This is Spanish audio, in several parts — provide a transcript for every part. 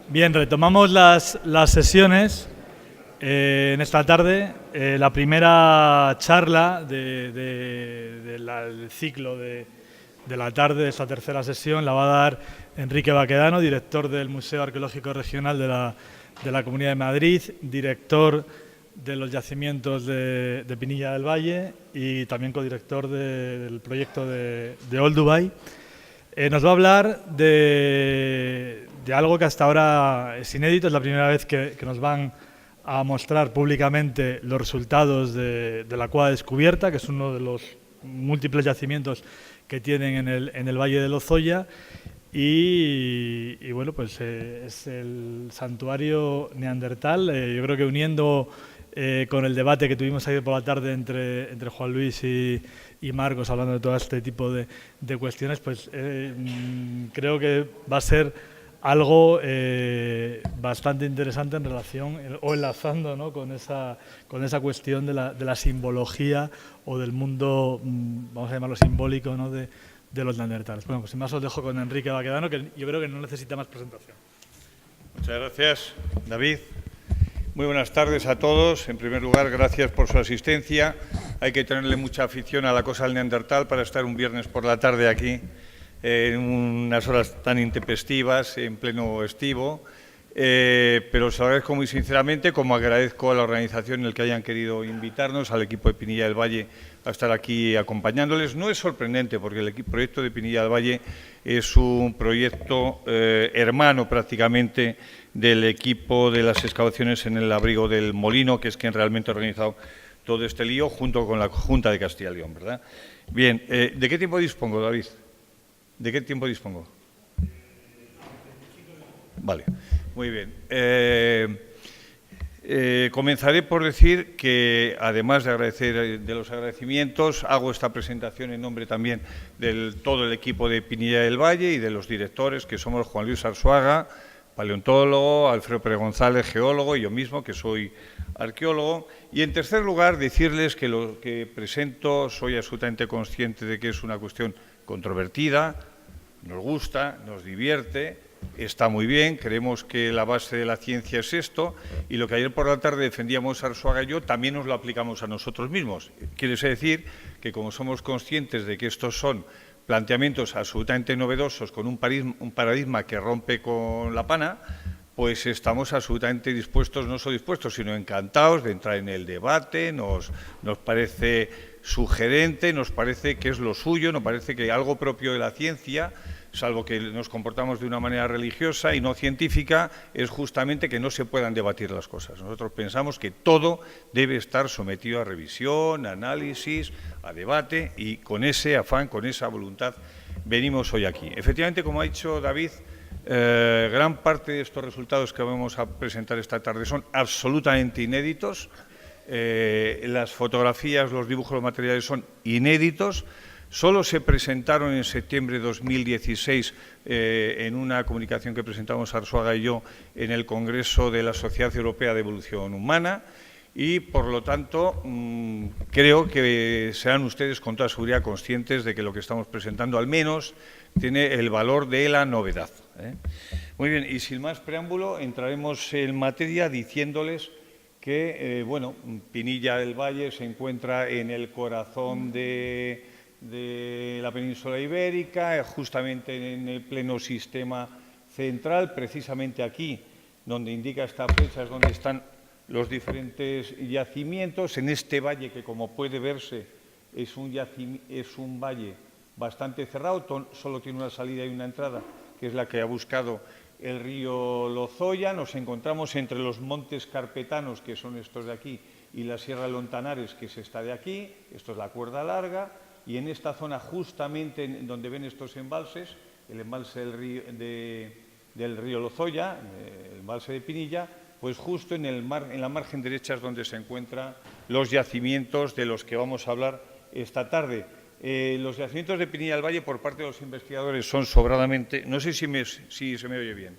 Bien, retomamos las sesiones en esta tarde. La primera charla del ciclo de la tarde, de esta tercera sesión, la va a dar Enrique Baquedano, director del Museo Arqueológico Regional de la Comunidad de Madrid, director de los yacimientos de Pinilla del Valle y también codirector del proyecto de Old Dubai. Nos va a hablar de algo que hasta ahora es inédito. Es la primera vez que nos van a mostrar públicamente los resultados de la cueva descubierta, que es uno de los múltiples yacimientos que tienen en el Valle de Lozoya. Y bueno, pues es el santuario neandertal. Yo creo que uniendo con el debate que tuvimos ayer por la tarde entre Juan Luis y Marcos, hablando de todo este tipo de cuestiones, pues creo que va a ser algo bastante interesante en relación o enlazando, ¿no?, con esa cuestión de la simbología o del mundo, vamos a llamarlo simbólico, ¿no?, de los neandertales. Bueno, pues sin más os dejo con Enrique Baquedano, que yo creo que no necesita más presentación. Muchas gracias, David. Muy buenas tardes a todos. En primer lugar, gracias por su asistencia. Hay que tenerle mucha afición a la cosa del neandertal para estar un viernes por la tarde aquí, en unas horas tan intempestivas, en pleno estivo. Pero os agradezco muy sinceramente, como agradezco a la organización en el que hayan querido invitarnos, al equipo de Pinilla del Valle, a estar aquí acompañándoles. No es sorprendente, porque el proyecto de Pinilla del Valle es un proyecto hermano prácticamente del equipo de las excavaciones en el abrigo del Molino, que es quien realmente ha organizado todo este lío, junto con la Junta de Castilla y León, ¿verdad? Bien, ¿de qué tiempo dispongo, David? ¿De qué tiempo dispongo? Vale, muy bien. Comenzaré por decir que, además de agradecer de los agradecimientos, hago esta presentación en nombre también de todo el equipo de Pinilla del Valle y de los directores, que somos Juan Luis Arzuaga, paleontólogo, Alfredo Pérez González, geólogo, y yo mismo, que soy arqueólogo. Y, en tercer lugar, decirles que lo que presento soy absolutamente consciente de que es una cuestión controvertida, nos gusta, nos divierte, está muy bien, creemos que la base de la ciencia es esto, y lo que ayer por la tarde defendíamos Arzuaga y yo, también nos lo aplicamos a nosotros mismos. Quiere decir que, como somos conscientes de que estos son planteamientos absolutamente novedosos, con un paradigma que rompe con la pana, pues estamos absolutamente dispuestos, no solo dispuestos, sino encantados de entrar en el debate. Nos parece sugerente, nos parece que es lo suyo, nos parece que algo propio de la ciencia, salvo que nos comportamos de una manera religiosa y no científica, es justamente que no se puedan debatir las cosas. Nosotros pensamos que todo debe estar sometido a revisión, a análisis, a debate, y con ese afán, con esa voluntad, venimos hoy aquí. Efectivamente, como ha dicho David, gran parte de estos resultados que vamos a presentar esta tarde son absolutamente inéditos. Las fotografías, los dibujos, los materiales son inéditos. Solo se presentaron en septiembre de 2016 en una comunicación que presentamos Arzuaga y yo en el Congreso de la Sociedad Europea de Evolución Humana, y, por lo tanto, creo que serán ustedes con toda seguridad conscientes de que lo que estamos presentando al menos tiene el valor de la novedad. Muy bien, y sin más preámbulo, entraremos en materia diciéndoles que, bueno, Pinilla del Valle se encuentra en el corazón de la península ibérica, justamente en el pleno sistema central, precisamente aquí, donde indica esta flecha, es donde están los diferentes yacimientos. En este valle, que, como puede verse, es un valle bastante cerrado, solo tiene una salida y una entrada, que es la que ha buscado el río Lozoya. Nos encontramos entre los montes carpetanos, que son estos de aquí, y la Sierra de Lontanares, que es esta de aquí. Esto es la cuerda larga. Y en esta zona, justamente donde ven estos embalses, el embalse del río Lozoya, el embalse de Pinilla, pues justo en la margen derecha es donde se encuentran los yacimientos de los que vamos a hablar esta tarde. Los yacimientos de Pinilla del Valle, por parte de los investigadores, son sobradamente... No sé si se me oye bien.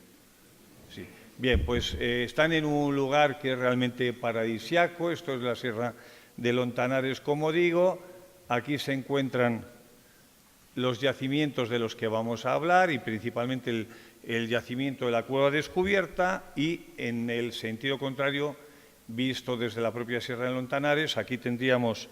Sí. Bien, pues están en un lugar que es realmente paradisiaco. Esto es la Sierra de Lontanares, como digo. Aquí se encuentran los yacimientos de los que vamos a hablar, y principalmente el yacimiento de la Cueva Descubierta y, en el sentido contrario, visto desde la propia Sierra de Lontanares, aquí tendríamos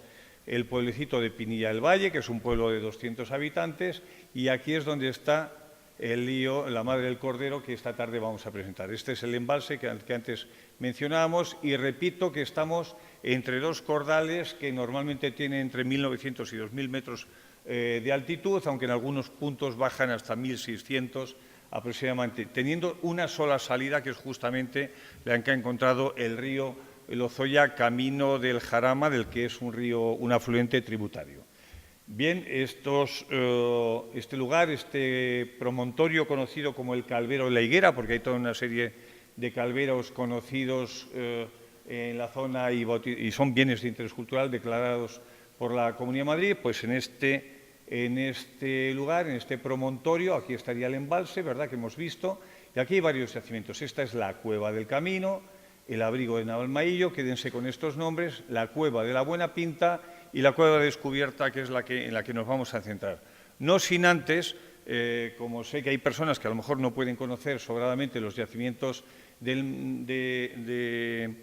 el pueblecito de Pinilla del Valle, que es un pueblo de 200 habitantes, y aquí es donde está el lío, la Madre del Cordero, que esta tarde vamos a presentar. Este es el embalse que antes mencionábamos, y repito que estamos entre dos cordales que normalmente tienen entre 1.900 y 2.000 metros de altitud, aunque en algunos puntos bajan hasta 1.600 aproximadamente, teniendo una sola salida, que es justamente la que ha encontrado el río Lozoya, camino del Jarama, del que es un afluente tributario. Bien, este lugar, este promontorio conocido como el Calvero de la Higuera, porque hay toda una serie de calveros conocidos en la zona y son bienes de interés cultural declarados por la Comunidad de Madrid, pues en este lugar, en este promontorio, aquí estaría el embalse, ¿verdad?, que hemos visto, y aquí hay varios yacimientos. Esta es la Cueva del Camino, el Abrigo de Navalmaillo, quédense con estos nombres, la Cueva de la Buena Pinta y la Cueva Descubierta, que es en la que nos vamos a centrar. No sin antes, como sé que hay personas que a lo mejor no pueden conocer sobradamente los yacimientos de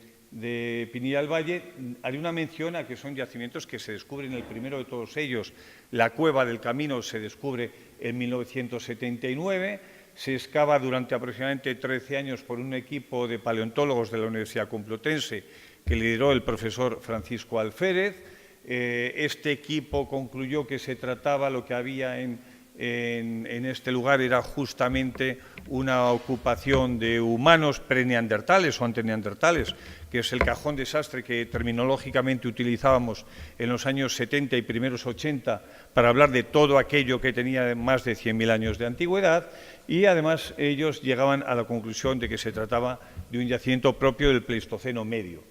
Pinilla del Valle, haré una mención a que son yacimientos que se descubren, el primero de todos ellos, la Cueva del Camino, se descubre en 1979, se excava durante aproximadamente 13 años por un equipo de paleontólogos de la Universidad Complutense que lideró el profesor Francisco Alférez. Este equipo concluyó que se trataba, lo que había en este lugar era justamente una ocupación de humanos preneandertales o anteneandertales, que es el cajón desastre que terminológicamente utilizábamos en los años 70 y primeros 80 para hablar de todo aquello que tenía más de 100.000 años de antigüedad, y además ellos llegaban a la conclusión de que se trataba de un yacimiento propio del Pleistoceno medio.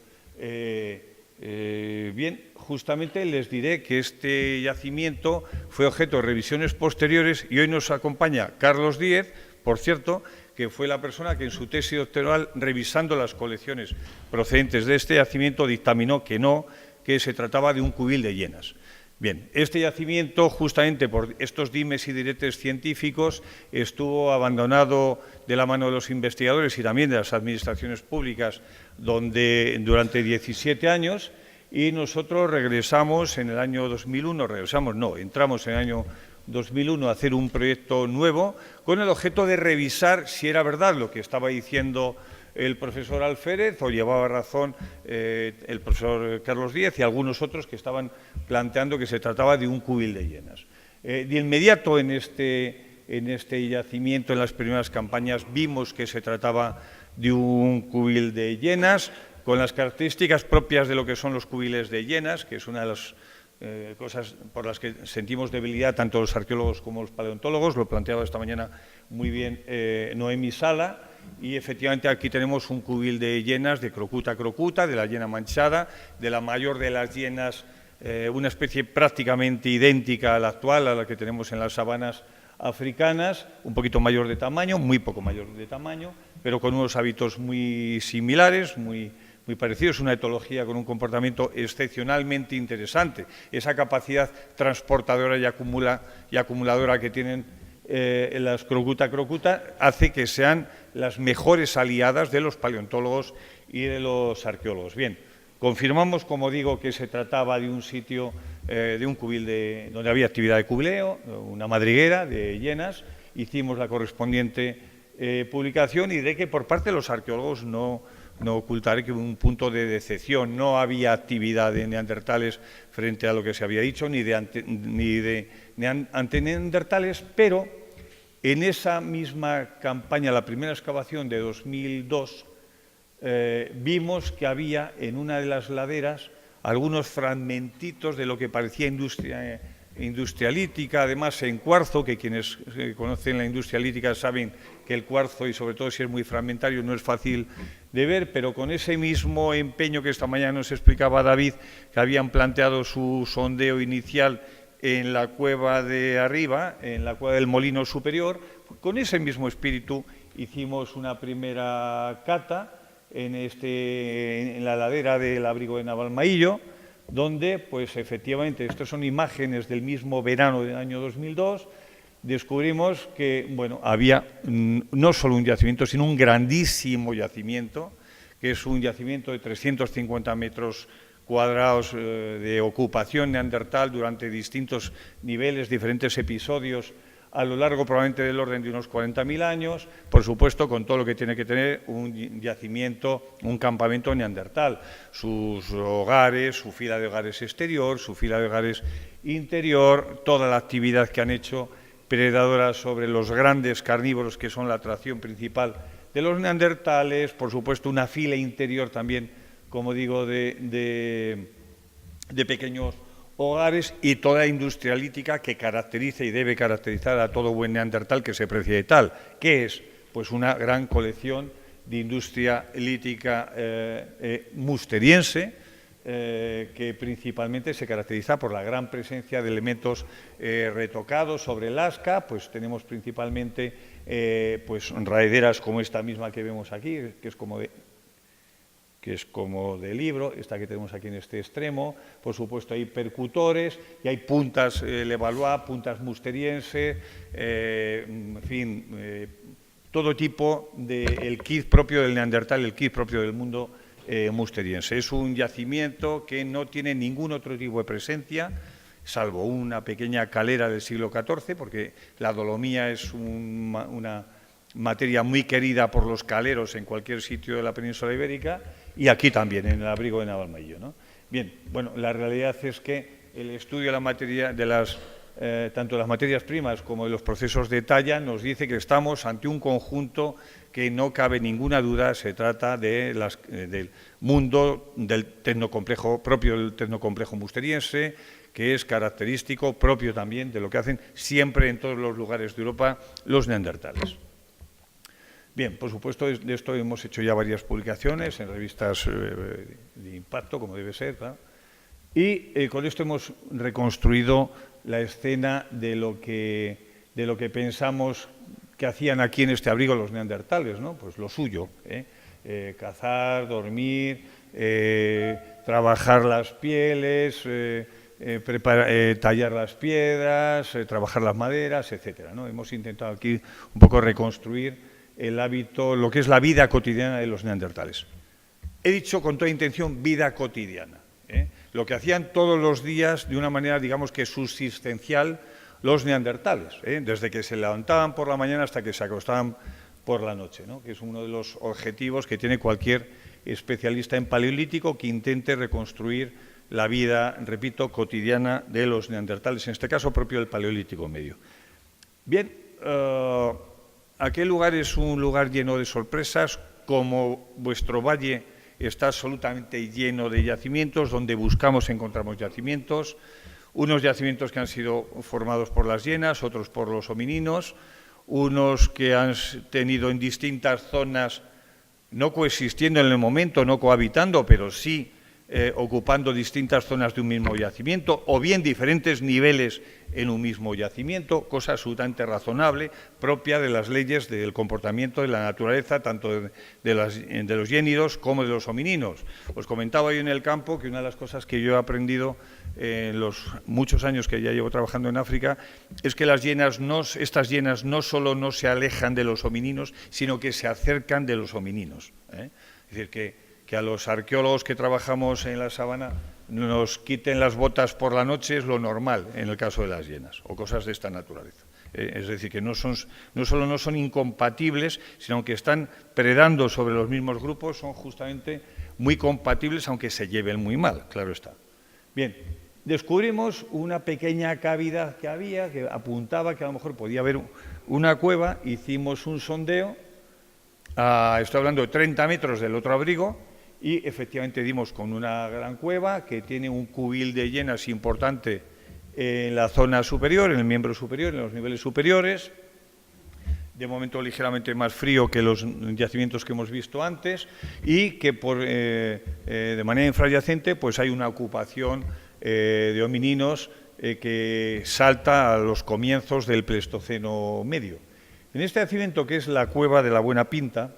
Bien, justamente les diré que este yacimiento fue objeto de revisiones posteriores y hoy nos acompaña Carlos Díez, por cierto, que fue la persona que en su tesis doctoral, revisando las colecciones procedentes de este yacimiento, dictaminó que no, que se trataba de un cubil de hienas. Bien, este yacimiento, justamente por estos dimes y diretes científicos, estuvo abandonado de la mano de los investigadores y también de las administraciones públicas durante 17 años, y nosotros regresamos en el año 2001, entramos en el año 2001 a hacer un proyecto nuevo con el objeto de revisar si era verdad lo que estaba diciendo el profesor Alférez o llevaba razón el profesor Carlos Díez y algunos otros que estaban planteando que se trataba de un cubil de hienas. De inmediato en este yacimiento, en las primeras campañas, vimos que se trataba de un cubil de hienas con las características propias de lo que son los cubiles de hienas, que es una de las cosas por las que sentimos debilidad tanto los arqueólogos como los paleontólogos. Lo planteaba esta mañana muy bien Noemí Sala, y efectivamente aquí tenemos un cubil de hienas de crocuta crocuta, de la hiena manchada, de la mayor de las hienas, una especie prácticamente idéntica a la actual, a la que tenemos en las sabanas africanas, un poquito mayor de tamaño, muy poco mayor de tamaño, pero con unos hábitos muy similares, muy parecidos, una etología con un comportamiento excepcionalmente interesante. Esa capacidad transportadora y acumuladora que tienen las crocuta hace que sean las mejores aliadas de los paleontólogos y de los arqueólogos. Bien, confirmamos, como digo, que se trataba de un sitio, de un cubil donde había actividad de cubileo, una madriguera de hienas. Hicimos la correspondiente publicación y de que por parte de los arqueólogos no ocultaré que hubo un punto de decepción. No había actividad de neandertales frente a lo que se había dicho, ni de anteneandertales, pero en esa misma campaña, la primera excavación de 2002, vimos que había en una de las laderas algunos fragmentitos de lo que parecía industria industrialítica, además en cuarzo, que quienes conocen la industria lítica saben que el cuarzo, y sobre todo si es muy fragmentario, no es fácil de ver, pero con ese mismo empeño que esta mañana nos explicaba David, que habían planteado su sondeo inicial en la cueva de arriba, en la cueva del Molino Superior, con ese mismo espíritu hicimos una primera cata en la ladera del Abrigo de Navalmaillo, donde, pues efectivamente, estas son imágenes del mismo verano del año 2002, descubrimos que, bueno, había no solo un yacimiento, sino un grandísimo yacimiento, que es un yacimiento de 350 metros cuadrados de ocupación neandertal durante distintos niveles, diferentes episodios, a lo largo probablemente del orden de unos 40.000 años, por supuesto con todo lo que tiene que tener un yacimiento, un campamento neandertal, sus hogares, su fila de hogares exterior, su fila de hogares interior, toda la actividad que han hecho predadora sobre los grandes carnívoros que son la atracción principal de los neandertales, por supuesto una fila interior también, como digo, de pequeños hogares y toda la industria lítica que caracteriza y debe caracterizar a todo buen neandertal que se precie de tal. ¿Qué es? Pues una gran colección de industria lítica musteriense, que principalmente se caracteriza por la gran presencia de elementos retocados sobre el asca. Pues tenemos principalmente pues raederas como esta misma que vemos aquí, que es como de libro, esta que tenemos aquí en este extremo. Por supuesto hay percutores y hay puntas Levallois, puntas musteriense, en fin, todo tipo del kit propio del neandertal, el kit propio del mundo musteriense. Es un yacimiento que no tiene ningún otro tipo de presencia, salvo una pequeña calera del siglo XIV, porque la dolomía es una materia muy querida por los caleros en cualquier sitio de la península ibérica, y aquí también, en el abrigo de Navalmayo, ¿no? Bien, bueno, la realidad es que el estudio de la materia, tanto de las materias primas como de los procesos de talla, nos dice que estamos ante un conjunto que no cabe ninguna duda, se trata del mundo del tecnocomplejo, propio del tecnocomplejo musteriense, que es característico, propio también de lo que hacen siempre en todos los lugares de Europa los neandertales. Bien, por supuesto, de esto hemos hecho ya varias publicaciones en revistas de impacto, como debe ser, ¿verdad? Y con esto hemos reconstruido la escena de lo que pensamos que hacían aquí en este abrigo los neandertales, ¿no? Pues lo suyo, cazar, dormir, trabajar las pieles, tallar las piedras, trabajar las maderas, etcétera, ¿no? Hemos intentado aquí un poco reconstruir el hábito, lo que es la vida cotidiana de los neandertales. He dicho con toda intención vida cotidiana, lo que hacían todos los días de una manera, digamos que subsistencial, los neandertales, desde que se levantaban por la mañana hasta que se acostaban por la noche, ¿no? Que es uno de los objetivos que tiene cualquier especialista en paleolítico que intente reconstruir la vida, repito, cotidiana de los neandertales, en este caso propio del paleolítico medio. Bien, aquel lugar es un lugar lleno de sorpresas, como vuestro valle está absolutamente lleno de yacimientos, donde buscamos encontramos yacimientos, unos yacimientos que han sido formados por las hienas, otros por los homininos, unos que han tenido en distintas zonas, no coexistiendo en el momento, no cohabitando, pero sí ocupando distintas zonas de un mismo yacimiento, o bien diferentes niveles en un mismo yacimiento, cosa absolutamente razonable, propia de las leyes del comportamiento de la naturaleza, tanto de los hiénidos como de los homininos. Os comentaba yo en el campo que una de las cosas que yo he aprendido en los muchos años que ya llevo trabajando en África es que estas hienas no solo no se alejan de los homininos, sino que se acercan de los homininos, Es decir, que a los arqueólogos que trabajamos en la sabana nos quiten las botas por la noche es lo normal en el caso de las hienas, o cosas de esta naturaleza. Es decir, que no solo no son incompatibles, sino que están predando sobre los mismos grupos, son justamente muy compatibles, aunque se lleven muy mal, claro está. Bien, descubrimos una pequeña cavidad que había, que apuntaba que a lo mejor podía haber una cueva, hicimos un sondeo, estoy hablando de 30 metros del otro abrigo, y efectivamente dimos con una gran cueva que tiene un cubil de hienas importante en la zona superior, en el miembro superior, en los niveles superiores, de momento ligeramente más frío que los yacimientos que hemos visto antes, y que de manera infrayacente pues hay una ocupación de homininos que salta a los comienzos del Pleistoceno medio. En este yacimiento, que es la cueva de la Buena Pinta,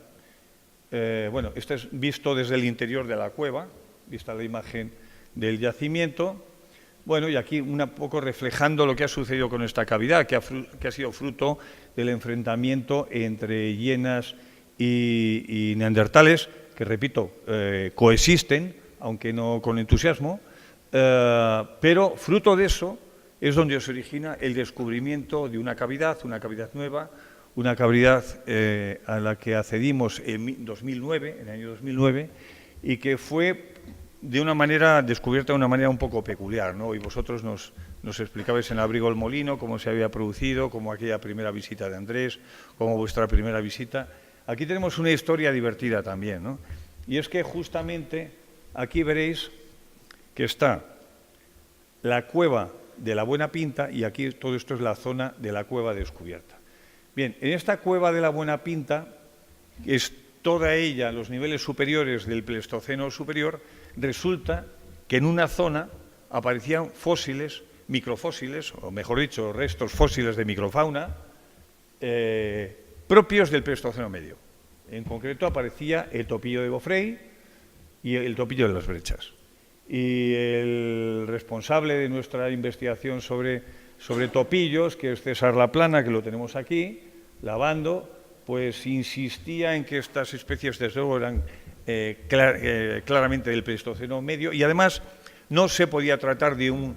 bueno, este es visto desde el interior de la cueva, vista la imagen del yacimiento, Bueno, y aquí un poco reflejando lo que ha sucedido con esta cavidad, que ha sido fruto del enfrentamiento entre hienas y neandertales, que, repito, coexisten, aunque no con entusiasmo, pero fruto de eso es donde se origina el descubrimiento de una cavidad nueva, una cavidad a la que accedimos en 2009, en el año 2009, y que fue descubierta de una manera un poco peculiar, ¿no? Y vosotros nos explicabais en Abrigo el Molino cómo se había producido, cómo aquella primera visita de Andrés, cómo vuestra primera visita. Aquí tenemos una historia divertida también, ¿no? Y es que justamente aquí veréis que está la cueva de la Buena Pinta y aquí todo esto es la zona de la cueva descubierta. Bien, en esta cueva de la Buena Pinta, que es toda ella los niveles superiores del Pleistoceno superior, resulta que en una zona aparecían fósiles, microfósiles, o mejor dicho, restos fósiles de microfauna, propios del Pleistoceno medio. En concreto aparecía el topillo de Gofrey y el topillo de las Brechas. Y el responsable de nuestra investigación sobre topillos, que es César Laplana, que lo tenemos aquí, lavando, pues insistía en que estas especies desde luego eran claramente del Pleistoceno medio y además no se podía tratar de un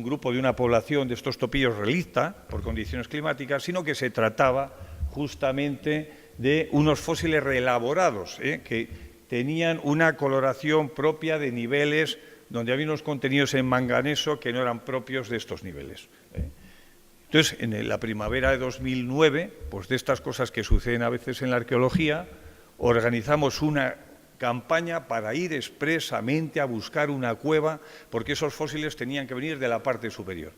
grupo, de una población de estos topillos relicta por condiciones climáticas, sino que se trataba justamente de unos fósiles reelaborados, que tenían una coloración propia de niveles donde había unos contenidos en manganeso que no eran propios de estos niveles. Entonces, en la primavera de 2009, pues de estas cosas que suceden a veces en la arqueología, organizamos una campaña para ir expresamente a buscar una cueva, porque esos fósiles tenían que venir de la parte superior.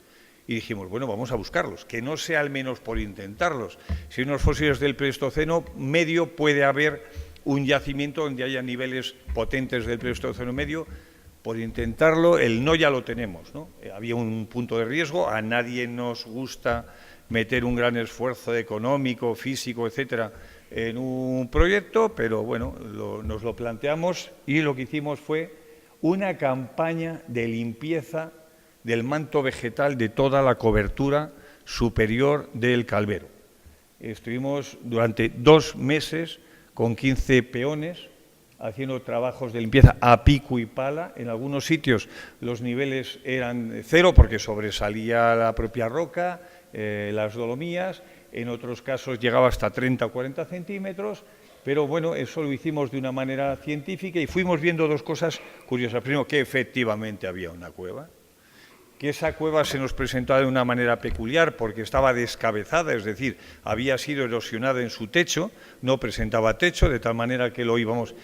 Y dijimos, bueno, vamos a buscarlos, que no sea al menos por intentarlos. Si hay unos fósiles del Pleistoceno medio, puede haber un yacimiento donde haya niveles potentes del Pleistoceno medio. Por intentarlo, el no ya lo tenemos, ¿no? Había un punto de riesgo, a nadie nos gusta meter un gran esfuerzo económico, físico, etcétera, en un proyecto, pero bueno, nos lo planteamos y lo que hicimos fue una campaña de limpieza del manto vegetal de toda la cobertura superior del Calvero. Estuvimos durante 2 meses con 15 peones haciendo trabajos de limpieza a pico y pala. En algunos sitios los niveles eran 0 porque sobresalía la propia roca, las dolomías, en otros casos llegaba hasta 30 o 40 centímetros, pero bueno, eso lo hicimos de una manera científica y fuimos viendo 2 cosas curiosas. Primero, que efectivamente había una cueva, que esa cueva se nos presentaba de una manera peculiar porque estaba descabezada, es decir, había sido erosionada en su techo, no presentaba techo, de tal manera que íbamos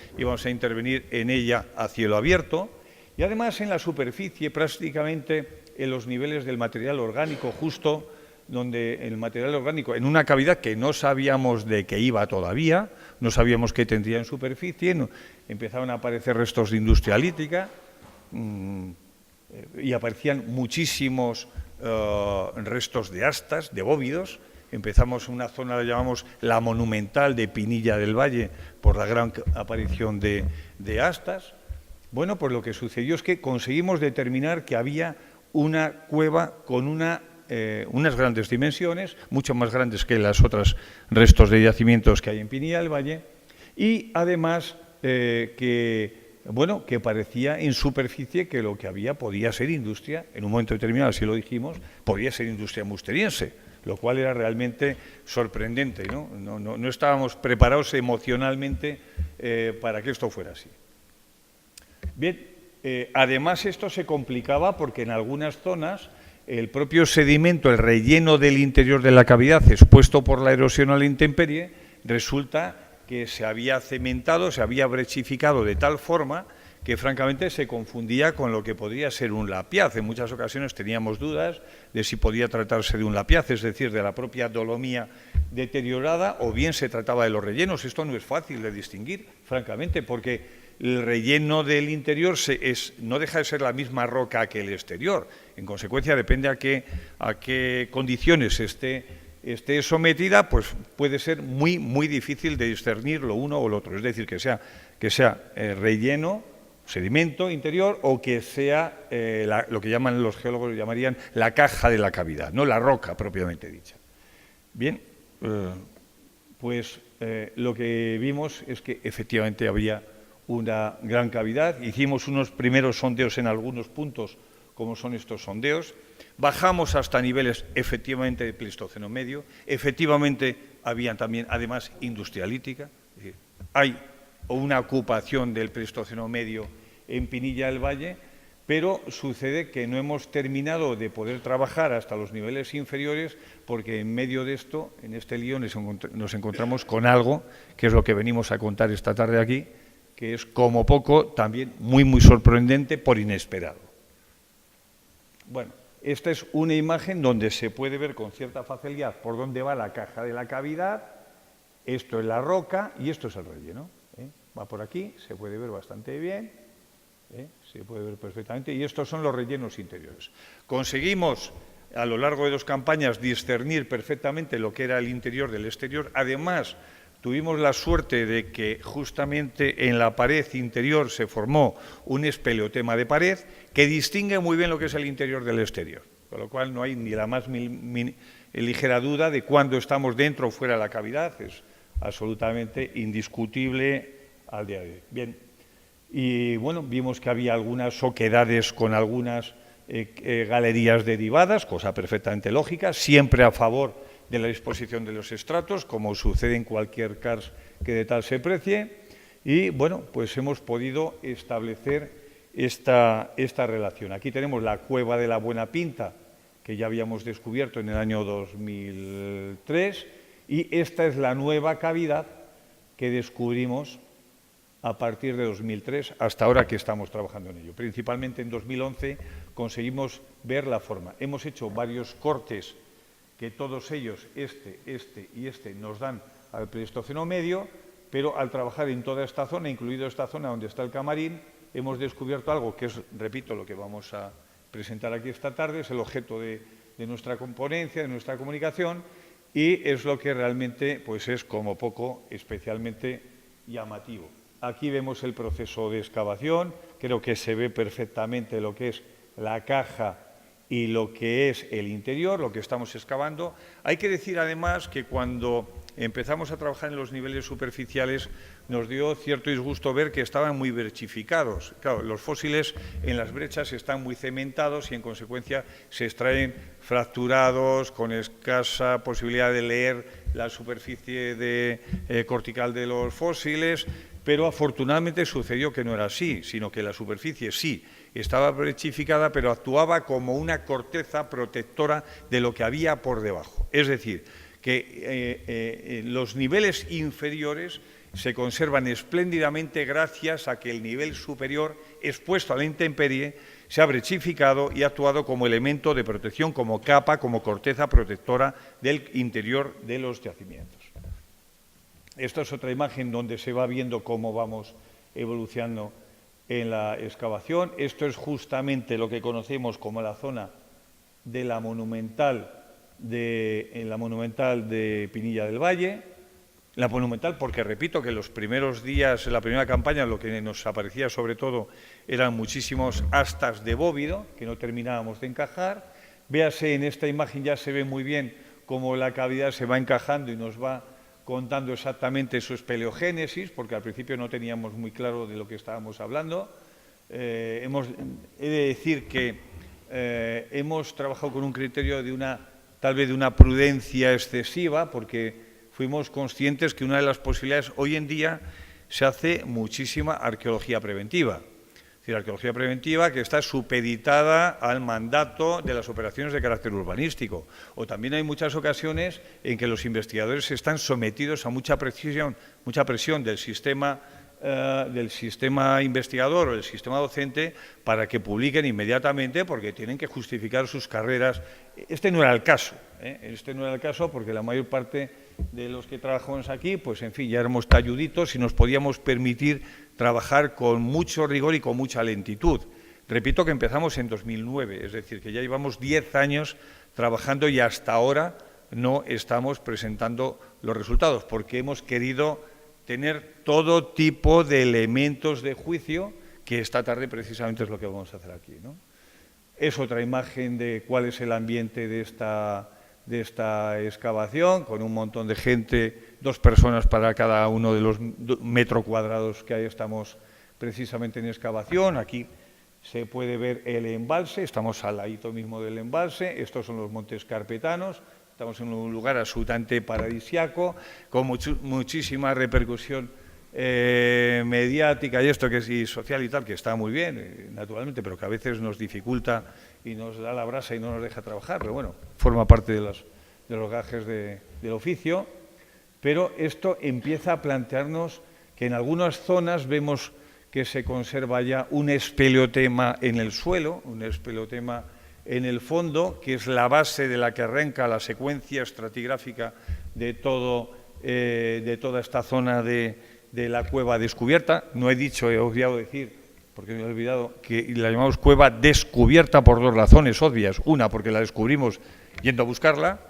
a intervenir en ella a cielo abierto, y además en la superficie, prácticamente en los niveles del material orgánico, justo donde el material orgánico, en una cavidad que no sabíamos de qué iba todavía, no sabíamos qué tendría en superficie, empezaban a aparecer restos de industria lítica, y aparecían muchísimos restos de astas, de bóvidos. Empezamos una zona, la llamamos la monumental de Pinilla del Valle, por la gran aparición de astas. Bueno, pues lo que sucedió es que conseguimos determinar que había una cueva con unas grandes dimensiones, mucho más grandes que los otros restos de yacimientos que hay en Pinilla del Valle, y además que parecía en superficie que lo que había podía ser industria, en un momento determinado, así lo dijimos, podía ser industria musteriense, lo cual era realmente sorprendente, ¿no? No estábamos preparados emocionalmente para que esto fuera así. Bien, además esto se complicaba porque en algunas zonas el propio sedimento, el relleno del interior de la cavidad expuesto por la erosión a la intemperie, resulta que se había cementado, se había brechificado de tal forma que francamente se confundía con lo que podría ser un lapiaz. En muchas ocasiones teníamos dudas de si podía tratarse de un lapiaz, es decir, de la propia dolomía deteriorada, o bien se trataba de los rellenos. Esto no es fácil de distinguir, francamente, porque el relleno del interior no deja de ser la misma roca que el exterior. En consecuencia, depende a qué condiciones esté sometida, pues puede ser muy, muy difícil de discernir lo uno o lo otro. Es decir, que sea relleno sedimento interior o que sea lo que llaman los geólogos, llamarían la caja de la cavidad, no la roca propiamente dicha. Bien, pues lo que vimos es que efectivamente había una gran cavidad. Hicimos unos primeros sondeos en algunos puntos, como son estos sondeos. Bajamos hasta niveles efectivamente de Pleistoceno medio. Efectivamente había también, además, industrialítica. Es decir, hay una ocupación del Pleistoceno medio en Pinilla del Valle, pero sucede que no hemos terminado de poder trabajar hasta los niveles inferiores porque en medio de esto, en este lío, nos encontramos con algo, que es lo que venimos a contar esta tarde aquí, que es como poco también muy, muy sorprendente por inesperado. Bueno, esta es una imagen donde se puede ver con cierta facilidad por dónde va la caja de la cavidad. Esto es la roca y esto es el relleno. Va por aquí, se puede ver bastante bien, se puede ver perfectamente, y estos son los rellenos interiores. Conseguimos a lo largo de 2 campañas discernir perfectamente lo que era el interior del exterior. Además, tuvimos la suerte de que justamente en la pared interior se formó un espeleotema de pared que distingue muy bien lo que es el interior del exterior, con lo cual no hay ni la más ligera duda de cuándo estamos dentro o fuera de la cavidad. Es absolutamente indiscutible al día de hoy. Bien, y bueno, vimos que había algunas oquedades con algunas galerías derivadas, cosa perfectamente lógica, siempre a favor de la disposición de los estratos, como sucede en cualquier karst que de tal se precie, y bueno, pues hemos podido establecer esta relación. Aquí tenemos la cueva de la Buena Pinta, que ya habíamos descubierto en el año 2003, y esta es la nueva cavidad que descubrimos a partir de 2003 hasta ahora que estamos trabajando en ello. Principalmente en 2011 conseguimos ver la forma. Hemos hecho varios cortes que todos ellos, este y este, nos dan al Pleistoceno medio, pero al trabajar en toda esta zona, incluido esta zona donde está el camarín, hemos descubierto algo que es, repito, lo que vamos a presentar aquí esta tarde, es el objeto de nuestra ponencia, de nuestra comunicación, y es lo que realmente pues es como poco especialmente llamativo. Aquí vemos el proceso de excavación, creo que se ve perfectamente lo que es la caja y lo que es el interior, lo que estamos excavando. Hay que decir además que cuando empezamos a trabajar en los niveles superficiales nos dio cierto disgusto ver que estaban muy brechificados. Claro, los fósiles en las brechas están muy cementados y en consecuencia se extraen fracturados, con escasa posibilidad de leer la superficie cortical de los fósiles, pero afortunadamente sucedió que no era así, sino que la superficie sí estaba brechificada, pero actuaba como una corteza protectora de lo que había por debajo. Es decir, que los niveles inferiores se conservan espléndidamente gracias a que el nivel superior, expuesto a la intemperie, se ha brechificado y ha actuado como elemento de protección, como capa, como corteza protectora del interior de los yacimientos. Esta es otra imagen donde se va viendo cómo vamos evolucionando en la excavación. Esto es justamente lo que conocemos como la zona de la monumental de Pinilla del Valle. La monumental porque, repito, que los primeros días, en la primera campaña, lo que nos aparecía sobre todo eran muchísimos astas de bóvido que no terminábamos de encajar. Véase, en esta imagen ya se ve muy bien cómo la cavidad se va encajando y nos va contando exactamente su espeleogénesis, porque al principio no teníamos muy claro de lo que estábamos hablando. He de decir que hemos trabajado con un criterio tal vez de una prudencia excesiva, porque fuimos conscientes que una de las posibilidades, hoy en día se hace muchísima arqueología preventiva. Es decir, arqueología preventiva que está supeditada al mandato de las operaciones de carácter urbanístico. O también hay muchas ocasiones en que los investigadores están sometidos a mucha presión del sistema investigador o del sistema docente para que publiquen inmediatamente porque tienen que justificar sus carreras. Este no era el caso, Este no era el caso porque la mayor parte de los que trabajamos aquí, pues en fin, ya éramos talluditos y nos podíamos permitir trabajar con mucho rigor y con mucha lentitud. Repito que empezamos en 2009, es decir, que ya llevamos 10 años trabajando y hasta ahora no estamos presentando los resultados porque hemos querido tener todo tipo de elementos de juicio que esta tarde precisamente es lo que vamos a hacer aquí, ¿no? Es otra imagen de cuál es el ambiente de esta excavación, con un montón de gente, 2 personas para cada uno de los metros cuadrados que ahí estamos precisamente en excavación. Aquí se puede ver el embalse, estamos al ladito mismo del embalse, estos son los Montes Carpetanos, estamos en un lugar absolutamente paradisiaco, con muchísima repercusión mediática y esto que sí, social y tal, que está muy bien, naturalmente, pero que a veces nos dificulta y nos da la brasa y no nos deja trabajar, pero bueno, forma parte de los gajes del oficio. Pero esto empieza a plantearnos que en algunas zonas vemos que se conserva ya un espeleotema en el suelo, un espeleotema en el fondo, que es la base de la que arranca la secuencia estratigráfica de toda esta zona de la cueva descubierta. No he dicho, he obviado decir, porque me he olvidado, que la llamamos cueva descubierta por 2 razones obvias. Una, porque la descubrimos yendo a buscarla,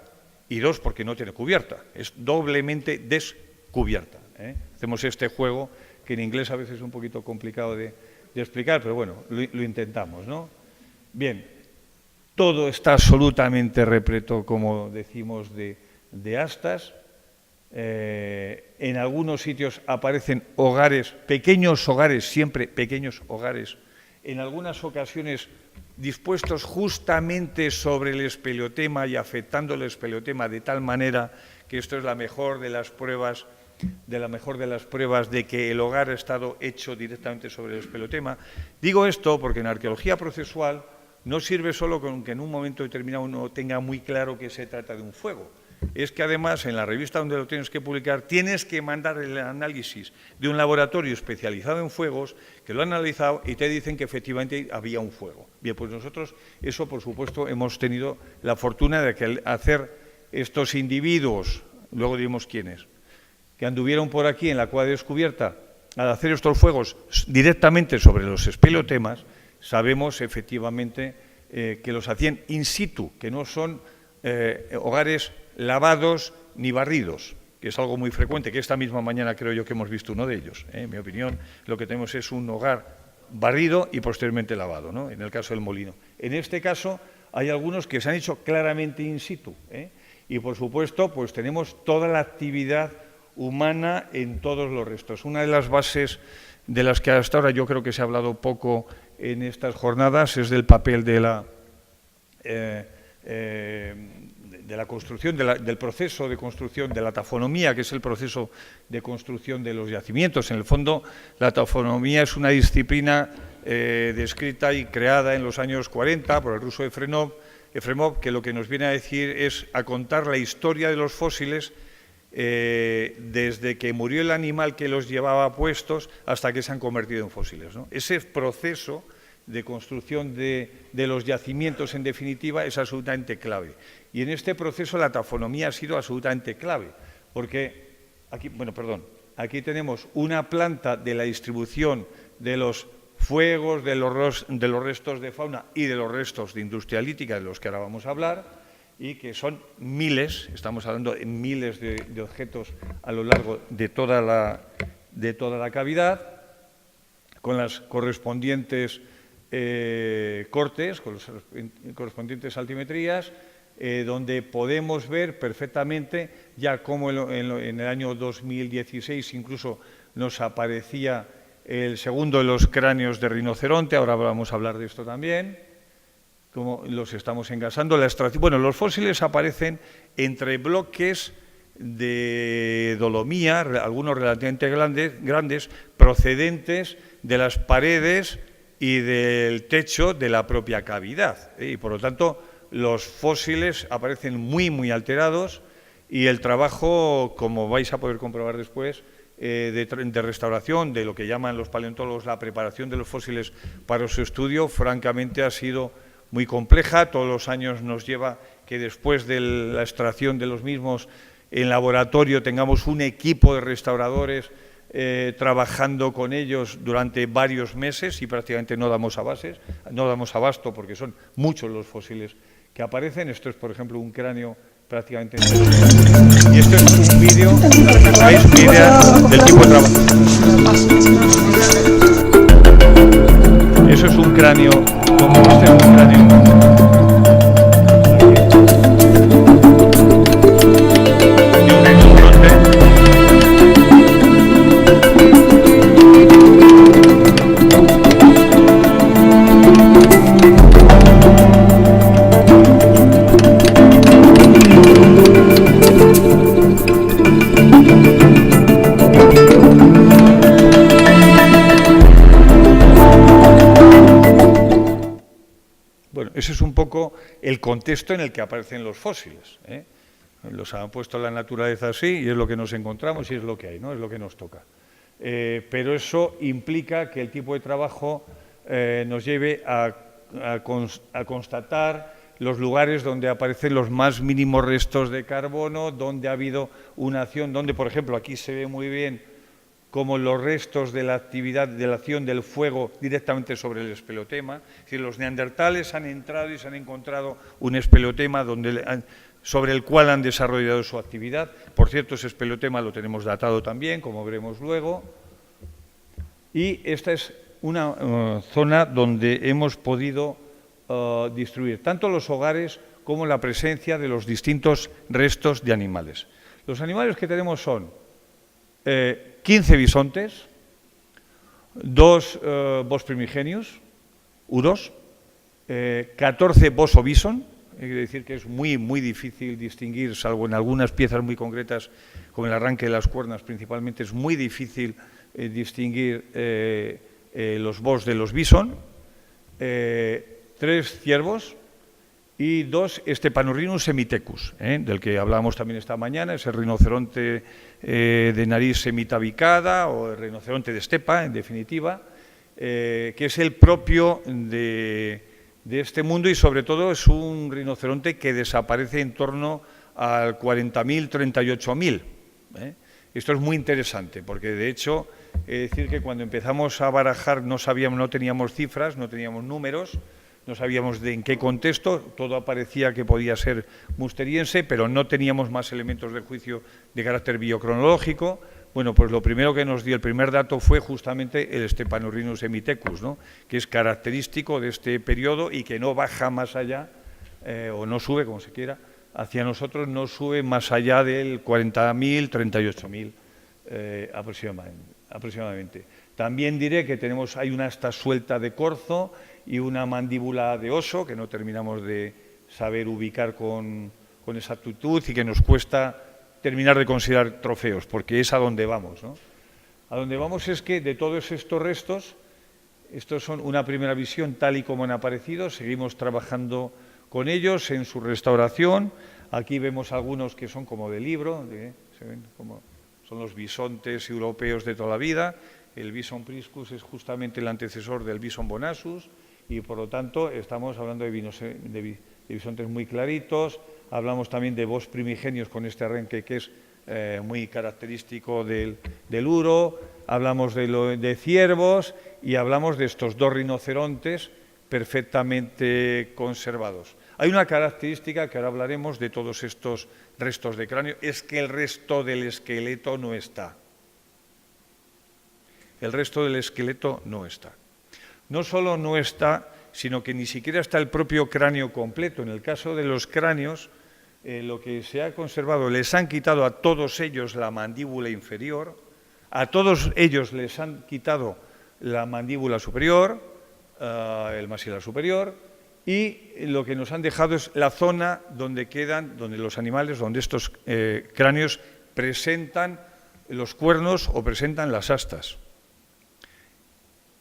y 2, porque no tiene cubierta. Es doblemente descubierta, ¿eh? Hacemos este juego que en inglés a veces es un poquito complicado de explicar, pero bueno, lo intentamos, ¿no? Bien, todo está absolutamente repleto, como decimos, de astas. En algunos sitios aparecen hogares, pequeños hogares, siempre pequeños hogares, en algunas ocasiones dispuestos justamente sobre el espeleotema y afectando el espeleotema de tal manera que esto es la mejor de las pruebas de que el hogar ha estado hecho directamente sobre el espeleotema. Digo esto porque en arqueología procesual no sirve solo con que en un momento determinado uno tenga muy claro que se trata de un fuego. Es que además en la revista donde lo tienes que publicar tienes que mandar el análisis de un laboratorio especializado en fuegos que lo han analizado y te dicen que efectivamente había un fuego. Bien, pues nosotros eso por supuesto hemos tenido la fortuna de que hacer estos individuos, luego diremos quiénes, que anduvieron por aquí en la cueva descubierta, al hacer estos fuegos directamente sobre los espeleotemas, sabemos efectivamente que los hacían in situ, que no son hogares lavados ni barridos, que es algo muy frecuente, que esta misma mañana creo yo que hemos visto uno de ellos. En mi opinión, lo que tenemos es un hogar barrido y posteriormente lavado, ¿no? En el caso del molino. En este caso hay algunos que se han hecho claramente in situ, y por supuesto pues tenemos toda la actividad humana en todos los restos. Una de las bases de las que hasta ahora yo creo que se ha hablado poco en estas jornadas es del papel de la construcción, del proceso de construcción de la tafonomía, que es el proceso de construcción de los yacimientos. En el fondo, la tafonomía es una disciplina descrita y creada en los años 40 por el ruso Efremov, que lo que nos viene a decir es a contar la historia de los fósiles desde que murió el animal que los llevaba puestos hasta que se han convertido en fósiles, ¿no? Ese proceso de construcción de los yacimientos, en definitiva, es absolutamente clave. Y en este proceso la tafonomía ha sido absolutamente clave, porque aquí tenemos una planta de la distribución de los fuegos, de los restos de fauna y de los restos de industria lítica, de los que ahora vamos a hablar, y que son miles, estamos hablando de miles de objetos a lo largo de toda la cavidad, con las correspondientes cortes, con las correspondientes altimetrías, donde podemos ver perfectamente ya cómo en el año 2016 incluso nos aparecía el segundo de los cráneos de rinoceronte, ahora vamos a hablar de esto también, cómo los estamos engasando. Los fósiles aparecen entre bloques de dolomía, algunos relativamente grandes, procedentes de las paredes y del techo de la propia cavidad, y por lo tanto los fósiles aparecen muy, muy alterados y el trabajo, como vais a poder comprobar después, de restauración, de lo que llaman los paleontólogos la preparación de los fósiles para su estudio, francamente ha sido muy compleja. Todos los años nos lleva que después de la extracción de los mismos en laboratorio tengamos un equipo de restauradores trabajando con ellos durante varios meses y prácticamente no damos abasto porque son muchos los fósiles que aparecen. Esto es, por ejemplo, un cráneo prácticamente entero. Y esto es un vídeo para que veáis una idea del tipo de trabajo. eso es un cráneo, como este es un cráneo de un rinoceronte. Bueno, ese es un poco el contexto en el que aparecen los fósiles, ¿eh? Los han puesto en la naturaleza así y es lo que nos encontramos y es lo que hay, ¿no? Es lo que nos toca. Pero eso implica que el tipo de trabajo nos lleve a constatar los lugares donde aparecen los más mínimos restos de carbono, donde ha habido una acción, donde, por ejemplo, aquí se ve muy bien como los restos de la actividad, de la acción del fuego directamente sobre el espeleotema. Es decir, los neandertales han entrado y se han encontrado un espeleotema sobre el cual han desarrollado su actividad. Por cierto, ese espeleotema lo tenemos datado también, como veremos luego. Y esta es una zona donde hemos podido distribuir tanto los hogares como la presencia de los distintos restos de animales. Los animales que tenemos son 15 bisontes, 2 bos primigenios, uros, 14 bos o bison. Quiere decir que es muy difícil distinguir, salvo en algunas piezas muy concretas, como el arranque de las cuernas principalmente, es muy difícil distinguir los bos de los bison, 3 ciervos y 2 Stepanurrinus semithecus, del que hablábamos también esta mañana, es el rinoceronte de nariz semitabicada o el rinoceronte de estepa, en definitiva, que es el propio de este mundo y sobre todo es un rinoceronte que desaparece en torno al 40.000, 38.000. Esto es muy interesante porque de hecho, es decir que cuando empezamos a barajar no teníamos cifras, no teníamos números, no sabíamos en qué contexto, todo parecía que podía ser musteriense, pero no teníamos más elementos de juicio de carácter biocronológico. Bueno, pues lo primero que nos dio, el primer dato fue justamente el Stepanurrinus semithecus, ¿no?, que es característico de este periodo y que no baja más allá, o no sube, como se quiera, hacia nosotros no sube más allá del 40.000, 38.000 aproximadamente. También diré que hay una asta suelta de corzo y una mandíbula de oso que no terminamos de saber ubicar con exactitud y que nos cuesta terminar de considerar trofeos, porque es a donde vamos, ¿no? A donde vamos es que de todos estos restos, estos son una primera visión tal y como han aparecido, seguimos trabajando con ellos en su restauración. Aquí vemos algunos que son como de libro, se ven como son los bisontes europeos de toda la vida. El bison priscus es justamente el antecesor del bison bonasus y por lo tanto estamos hablando de bisontes muy claritos. Hablamos también de bos primigenios con este arranque que es muy característico del uro. Hablamos de ciervos y hablamos de estos 2 rinocerontes perfectamente conservados. Hay una característica que ahora hablaremos de todos estos restos de cráneo, es que el resto del esqueleto no está. El resto del esqueleto no está. No solo no está, sino que ni siquiera está el propio cráneo completo. En el caso de los cráneos, lo que se ha conservado, les han quitado a todos ellos la mandíbula inferior, a todos ellos les han quitado la mandíbula superior, el maxilar superior, y lo que nos han dejado es la zona donde los animales, donde estos cráneos presentan los cuernos o presentan las astas.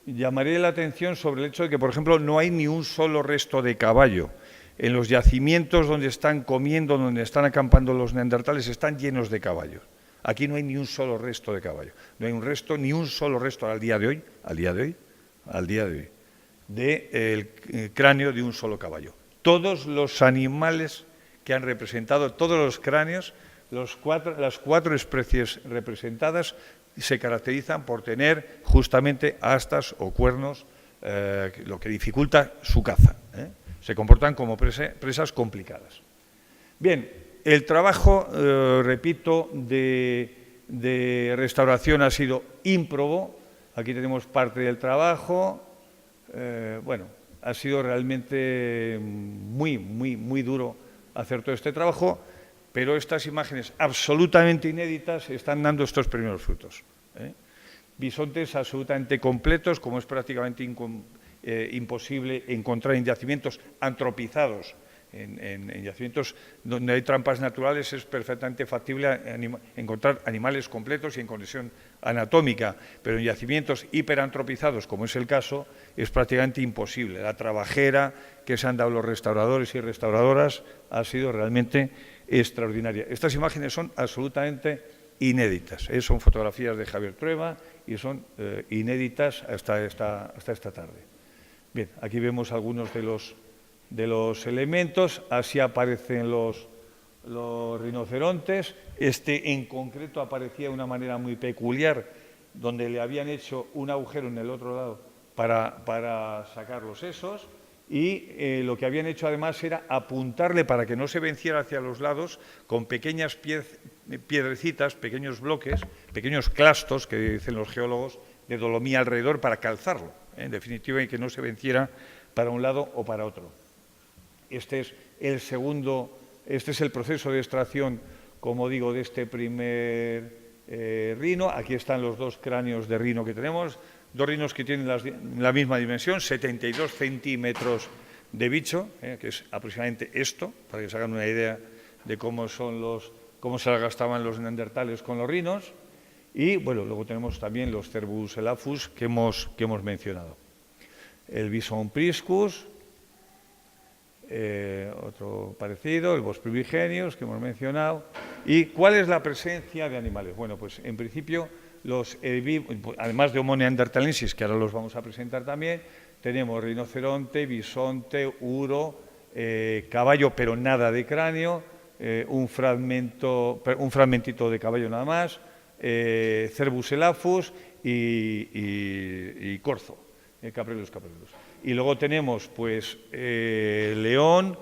Llamaré la atención sobre el hecho de que, por ejemplo, no hay ni un solo resto de caballo. En los yacimientos donde están comiendo, donde están acampando los neandertales, están llenos de caballos. Aquí no hay ni un solo resto de caballo. No hay ni un solo resto al día de hoy, del cráneo de un solo caballo. Todos los animales que han representado, todos los cráneos, las 4 especies representadas se caracterizan por tener justamente astas o cuernos, lo que dificulta su caza. Se comportan como presas complicadas. Bien, el trabajo, repito, de restauración ha sido ímprobo. Aquí tenemos parte del trabajo. bueno, ha sido realmente muy duro hacer todo este trabajo, pero estas imágenes absolutamente inéditas están dando estos primeros frutos. Bisontes absolutamente completos, como es prácticamente imposible encontrar en yacimientos antropizados. En yacimientos donde hay trampas naturales es perfectamente factible encontrar animales completos y en conexión anatómica, pero en yacimientos hiperantropizados, como es el caso, es prácticamente imposible. La trabajera que se han dado los restauradores y restauradoras ha sido realmente extraordinaria. Estas imágenes son absolutamente inéditas, son fotografías de Javier Trueba y son inéditas hasta esta tarde. Bien, aquí vemos algunos de los elementos, así aparecen los rinocerontes. Este en concreto aparecía de una manera muy peculiar, donde le habían hecho un agujero en el otro lado para sacar los sesos, y lo que habían hecho además era apuntarle para que no se venciera hacia los lados con pequeñas piedrecitas, pequeños bloques, pequeños clastos, que dicen los geólogos, de dolomía alrededor para calzarlo, en definitiva, y que no se venciera para un lado o para otro. Este es el proceso de extracción, como digo, de este primer rino. Aquí están los dos cráneos de rino que tenemos, dos rinos que tienen la misma dimensión, 72 centímetros de bicho, que es aproximadamente esto, para que se hagan una idea de cómo se la gastaban los neandertales con los rinos. Y bueno, luego tenemos también los Cervus elaphus que hemos mencionado. El Bison priscus, otro parecido, el Bos primigenius, que hemos mencionado. ¿Y cuál es la presencia de animales? Bueno, pues en principio, además de Homo neanderthalensis, que ahora los vamos a presentar también, tenemos rinoceronte, bisonte, uro, caballo, pero nada de cráneo, un fragmentito de caballo nada más, Cervus elaphus y corzo, caprelus. Y luego tenemos, pues, león,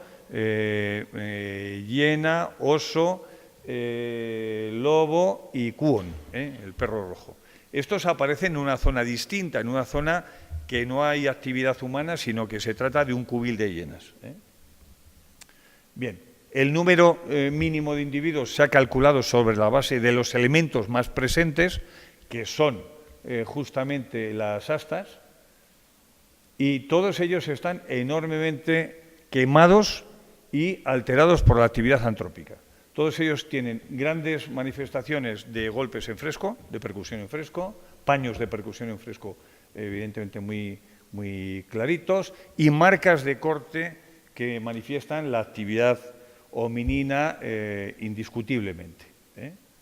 hiena, oso, lobo y cuón, el perro rojo. Estos aparecen en una zona distinta, en una zona que no hay actividad humana, sino que se trata de un cubil de hienas. Bien, el número mínimo de individuos se ha calculado sobre la base de los elementos más presentes, que son justamente las astas, y todos ellos están enormemente quemados y alterados por la actividad antrópica. Todos ellos tienen grandes manifestaciones de golpes en fresco, de percusión en fresco, paños de percusión en fresco evidentemente muy claritos, y marcas de corte que manifiestan la actividad hominina indiscutiblemente.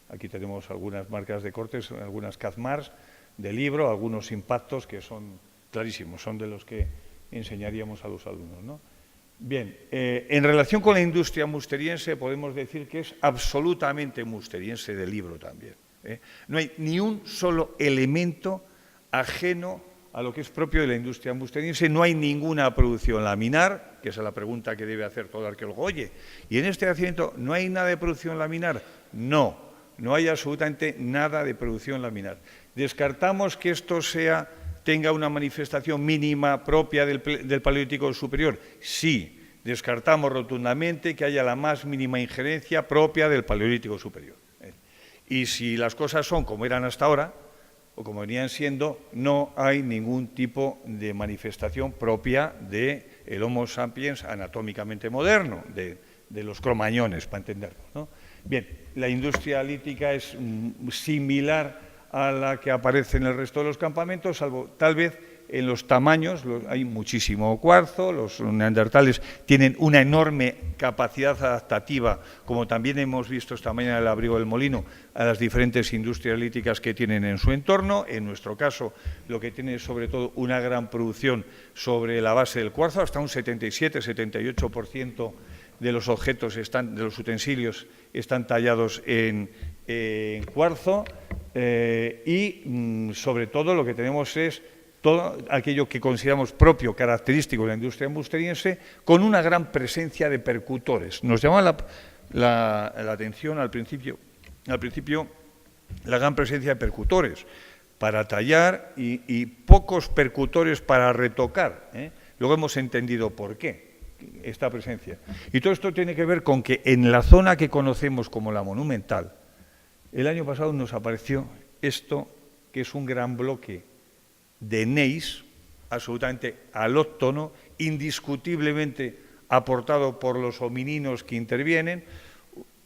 Aquí tenemos algunas marcas de cortes, algunas CAZMARs de libro, algunos impactos que son clarísimos, son de los que enseñaríamos a los alumnos, ¿no? Bien, en relación con la industria musteriense podemos decir que es absolutamente musteriense de libro también. No hay ni un solo elemento ajeno a lo que es propio de la industria musteriense, no hay ninguna producción laminar, que esa es la pregunta que debe hacer todo arqueólogo. Oye, ¿y en este yacimiento no hay nada de producción laminar? No, no hay absolutamente nada de producción laminar. ¿Descartamos que esto tenga una manifestación mínima propia del Paleolítico superior? Sí, descartamos rotundamente que haya la más mínima injerencia propia del Paleolítico superior. Y si las cosas son como eran hasta ahora, o como venían siendo, no hay ningún tipo de manifestación propia del Homo sapiens anatómicamente moderno, de los cromañones, para entenderlo, ¿no? Bien, la industria lítica es similar a la que aparece en el resto de los campamentos, salvo tal vez en los tamaños. Hay muchísimo cuarzo, los neandertales tienen una enorme capacidad adaptativa, como también hemos visto esta mañana en el abrigo del molino, a las diferentes industrias líticas que tienen en su entorno. En nuestro caso, lo que tiene es sobre todo una gran producción sobre la base del cuarzo, hasta un 77-78% de los objetos, de los utensilios, están tallados en cuarzo. Y sobre todo lo que tenemos es todo aquello que consideramos propio, característico de la industria musteriense, con una gran presencia de percutores. Nos llama la atención al principio la gran presencia de percutores. para tallar y pocos percutores para retocar. Luego hemos entendido por qué esta presencia. Y todo esto tiene que ver con que en la zona que conocemos como la Monumental, el año pasado nos apareció esto, que es un gran bloque de gneiss, absolutamente alóctono, indiscutiblemente aportado por los homininos que intervienen,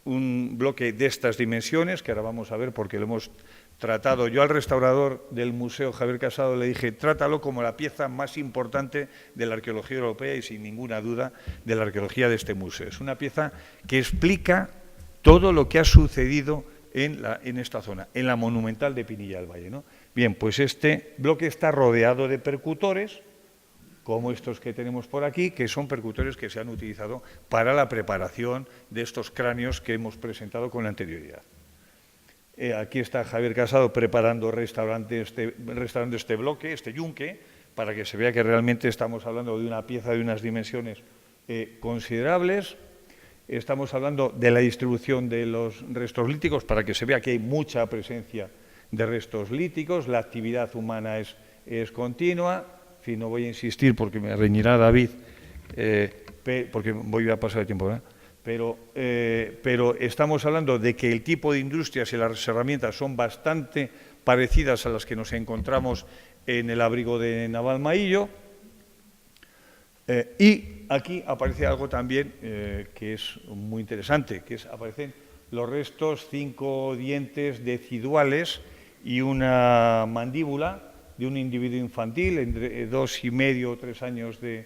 un bloque de estas dimensiones, que ahora vamos a ver porque lo hemos tratado. Yo al restaurador del Museo, Javier Casado, le dije, trátalo como la pieza más importante de la arqueología europea y sin ninguna duda de la arqueología de este museo. Es una pieza que explica todo lo que ha sucedido en esta zona, en la Monumental de Pinilla del Valle, ¿no? Bien, pues este bloque está rodeado de percutores, como estos que tenemos por aquí, que son percutores que se han utilizado para la preparación de estos cráneos que hemos presentado con anterioridad. Aquí está Javier Casado preparando, restaurando este bloque, este yunque, para que se vea que realmente estamos hablando de una pieza de unas dimensiones considerables. Estamos hablando de la distribución de los restos líticos, para que se vea que hay mucha presencia de restos líticos, la actividad humana es continua. En fin, no voy a insistir porque me reñirá David, porque voy a pasar el tiempo, ¿verdad? Pero estamos hablando de que el tipo de industrias y las herramientas son bastante parecidas a las que nos encontramos en el abrigo de Navalmaillo. Y aquí aparece algo también que es muy interesante, que aparecen los restos, 5 dientes deciduales y una mandíbula de un individuo infantil entre 2,5 o 3 años de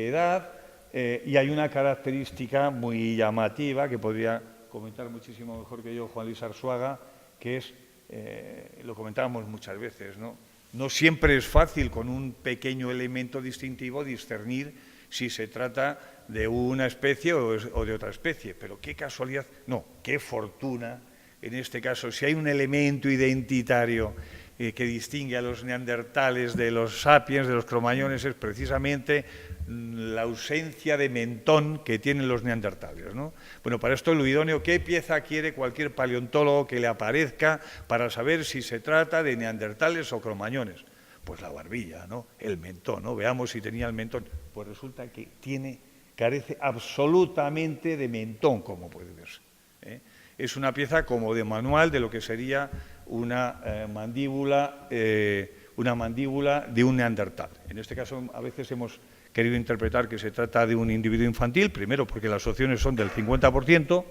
edad, y hay una característica muy llamativa que podría comentar muchísimo mejor que yo Juan Luis Arzuaga, que es, lo comentábamos muchas veces, ¿no? No siempre es fácil con un pequeño elemento distintivo discernir si se trata de una especie o de otra especie, pero qué casualidad, no, qué fortuna, en este caso, si hay un elemento identitario que distingue a los neandertales de los sapiens, de los cromañones, es precisamente la ausencia de mentón que tienen los neandertales, ¿no? Bueno, para esto lo idóneo, ¿qué pieza quiere cualquier paleontólogo que le aparezca para saber si se trata de neandertales o cromañones? Pues la barbilla, ¿no? El mentón, ¿no? Veamos si tenía el mentón. Pues resulta que carece absolutamente de mentón, como puede verse, ¿eh? Es una pieza como de manual de lo que sería una mandíbula de un neandertal. En este caso, a veces hemos querido interpretar que se trata de un individuo infantil, primero porque las opciones son del 50%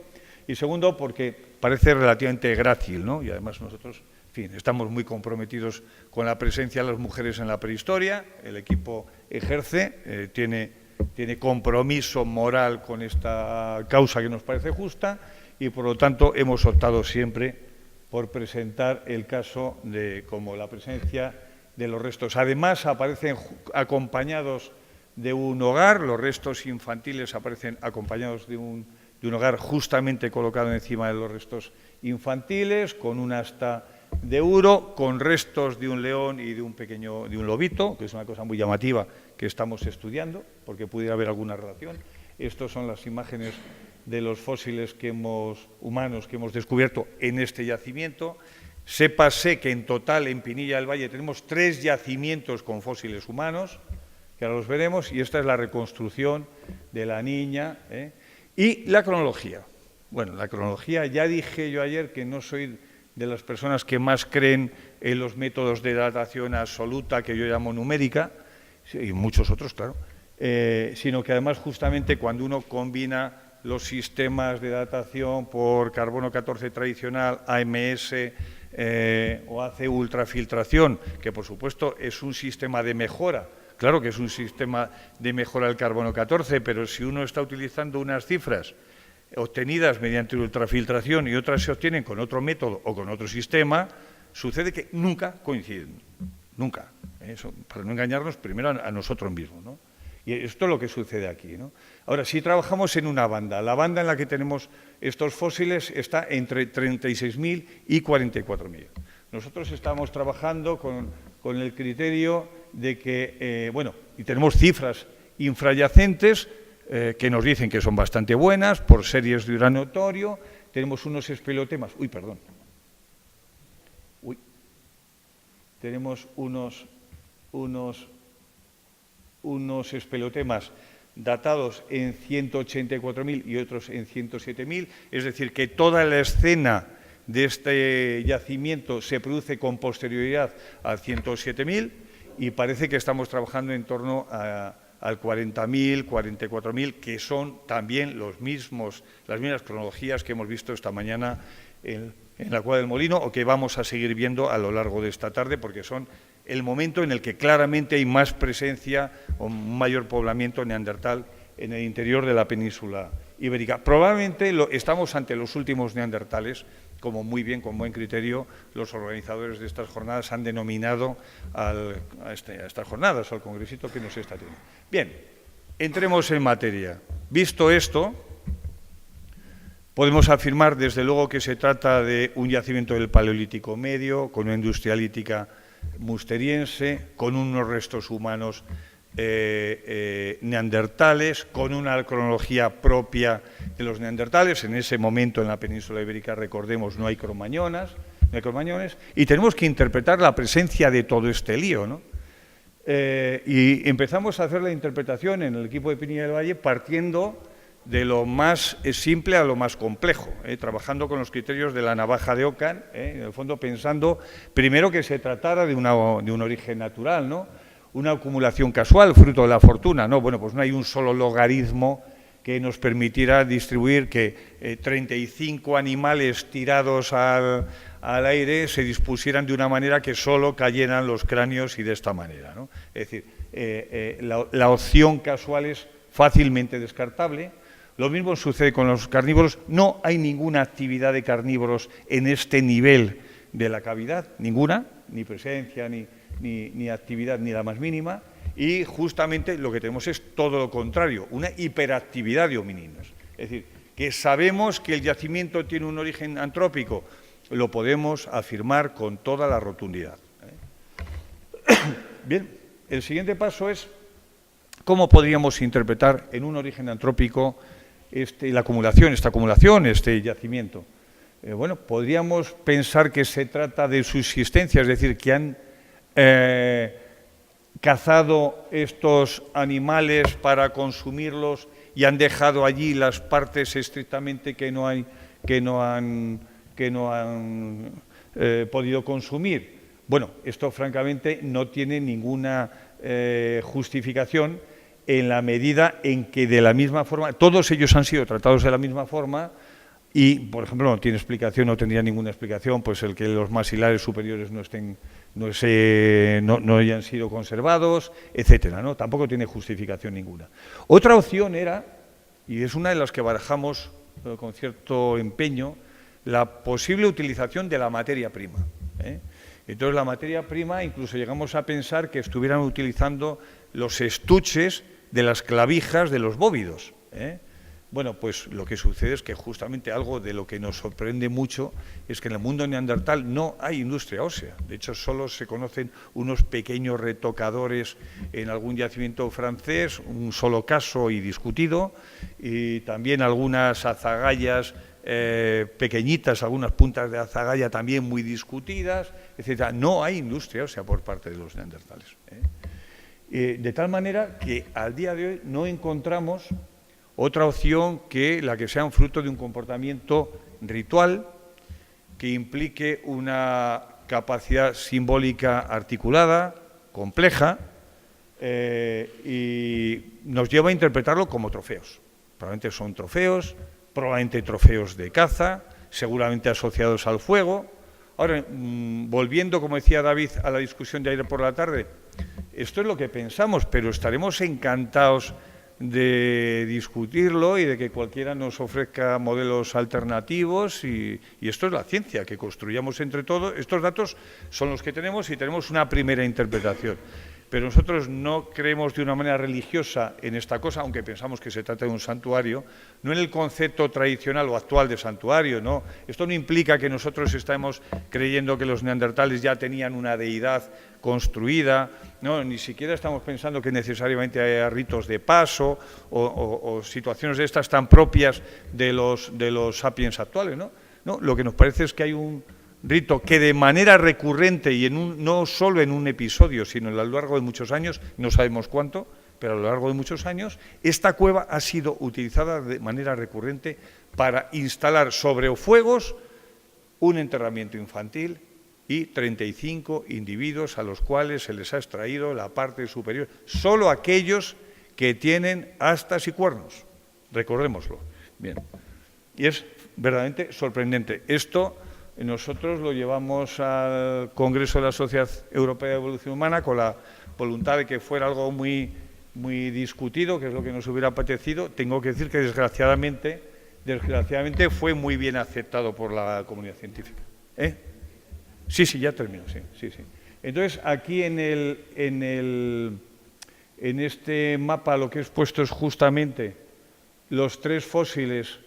y segundo porque parece relativamente grácil, ¿no? Y además nosotros, en fin, estamos muy comprometidos con la presencia de las mujeres en la prehistoria, el equipo ejerce, tiene compromiso moral con esta causa que nos parece justa y por lo tanto hemos optado siempre por presentar el caso como la presencia de los restos. Además aparecen acompañados de un hogar, los restos infantiles aparecen acompañados de un hogar justamente colocado encima de los restos infantiles, con un asta de uro, con restos de un león y de un lobito, que es una cosa muy llamativa que estamos estudiando, porque pudiera haber alguna relación. Estas son las imágenes de los fósiles humanos que hemos descubierto en este yacimiento. Sépase que en total en Pinilla del Valle tenemos 3 yacimientos con fósiles humanos, que ahora los veremos, y esta es la reconstrucción de la niña, ¿eh? Y la cronología. Bueno, la cronología, ya dije yo ayer que no soy de las personas que más creen en los métodos de datación absoluta, que yo llamo numérica, y muchos otros, claro, sino que además justamente cuando uno combina los sistemas de datación por carbono 14 tradicional, AMS o hace ultrafiltración, que por supuesto es un sistema de mejora, claro que es un sistema de mejora del carbono 14, pero si uno está utilizando unas cifras obtenidas mediante ultrafiltración y otras se obtienen con otro método o con otro sistema, sucede que nunca coinciden, nunca. Eso, para no engañarnos primero a nosotros mismos, ¿no? Y esto es lo que sucede aquí, ¿no? Ahora, si trabajamos en una banda, la banda en la que tenemos estos fósiles está entre 36.000 y 44.000. Nosotros estamos trabajando con el criterio de que, bueno, y tenemos cifras infrayacentes que nos dicen que son bastante buenas, por series de uranio torio, tenemos unos espeleotemas, tenemos unos espeleotemas datados en 184.000 y otros en 107.000, es decir, que toda la escena de este yacimiento se produce con posterioridad al 107.000 y parece que estamos trabajando en torno al 40.000, 44.000, que son también las mismas cronologías que hemos visto esta mañana en la Cueva del Molino o que vamos a seguir viendo a lo largo de esta tarde, porque son el momento en el que claramente hay más presencia o un mayor poblamiento neandertal en el interior de la península ibérica. Probablemente estamos ante los últimos neandertales, como muy bien, con buen criterio, los organizadores de estas jornadas han denominado a estas jornadas, al congresito que nos está teniendo. Bien, entremos en materia. Visto esto, podemos afirmar desde luego que se trata de un yacimiento del Paleolítico Medio, con una industria lítica musteriense, con unos restos humanos neandertales, con una cronología propia de los neandertales. En ese momento en la península ibérica, recordemos, no hay cromañones, y tenemos que interpretar la presencia de todo este lío, ¿no? Y empezamos a hacer la interpretación en el equipo de Pinilla del Valle partiendo de lo más simple a lo más complejo, trabajando con los criterios de la navaja de Ockham, en el fondo pensando primero que se tratara de un origen natural, ¿no? Una acumulación casual, fruto de la fortuna, ¿no? Bueno, pues no hay un solo logaritmo que nos permitiera distribuir que 35 animales tirados al aire se dispusieran de una manera que solo cayeran los cráneos y de esta manera, ¿no? Es decir, la opción casual es fácilmente descartable. Lo mismo sucede con los carnívoros. No hay ninguna actividad de carnívoros en este nivel de la cavidad, ninguna, ni presencia, ni actividad, ni la más mínima, y justamente lo que tenemos es todo lo contrario, una hiperactividad de homínidos. Es decir, que sabemos que el yacimiento tiene un origen antrópico, lo podemos afirmar con toda la rotundidad. Bien, el siguiente paso es cómo podríamos interpretar en un origen antrópico esta acumulación, este yacimiento. Bueno, podríamos pensar que se trata de subsistencia, es decir, que han cazado estos animales para consumirlos y han dejado allí las partes estrictamente que no han podido consumir. Bueno, esto francamente no tiene ninguna justificación en la medida en que de la misma forma, todos ellos han sido tratados de la misma forma y, por ejemplo, no tiene explicación, no tendría ninguna explicación, pues el que los maxilares superiores no hayan sido conservados, etcétera, ¿no? Tampoco tiene justificación ninguna. Otra opción era, y es una de las que barajamos con cierto empeño, la posible utilización de la materia prima, ¿eh? Entonces, la materia prima, incluso llegamos a pensar que estuvieran utilizando los estuches de las clavijas de los bóvidos, ¿eh? Bueno, pues lo que sucede es que justamente algo de lo que nos sorprende mucho es que en el mundo neandertal no hay industria ósea. De hecho, solo se conocen unos pequeños retocadores en algún yacimiento francés, un solo caso y discutido, y también algunas azagallas pequeñitas, algunas puntas de azagaya también muy discutidas, etcétera. No hay industria ósea por parte de los neandertales, ¿eh? De tal manera que al día de hoy no encontramos otra opción que la que sean fruto de un comportamiento ritual que implique una capacidad simbólica articulada, compleja, y nos lleva a interpretarlo como trofeos. Probablemente son trofeos, probablemente trofeos de caza, seguramente asociados al fuego. Ahora, volviendo, como decía David, a la discusión de ayer por la tarde, esto es lo que pensamos, pero estaremos encantados de discutirlo y de que cualquiera nos ofrezca modelos alternativos y esto es la ciencia, que construyamos entre todos. Estos datos son los que tenemos y tenemos una primera interpretación. Pero nosotros no creemos de una manera religiosa en esta cosa, aunque pensamos que se trata de un santuario, no en el concepto tradicional o actual de santuario, ¿no? Esto no implica que nosotros estemos creyendo que los neandertales ya tenían una deidad construida, no, ni siquiera estamos pensando que necesariamente haya ritos de paso o situaciones de estas tan propias de los sapiens actuales, ¿no? No, lo que nos parece es que hay rito que de manera recurrente y no solo en un episodio, sino a lo largo de muchos años, no sabemos cuánto, pero a lo largo de muchos años, esta cueva ha sido utilizada de manera recurrente para instalar sobre fuegos un enterramiento infantil y 35 individuos a los cuales se les ha extraído la parte superior, solo aquellos que tienen astas y cuernos, recordémoslo. Bien. Y es verdaderamente sorprendente. Esto nosotros lo llevamos al Congreso de la Sociedad Europea de Evolución Humana con la voluntad de que fuera algo muy discutido, que es lo que nos hubiera apetecido. Tengo que decir que desgraciadamente fue muy bien aceptado por la comunidad científica. Sí, ya termino, sí. Entonces, aquí en este mapa lo que he puesto es justamente los 3 fósiles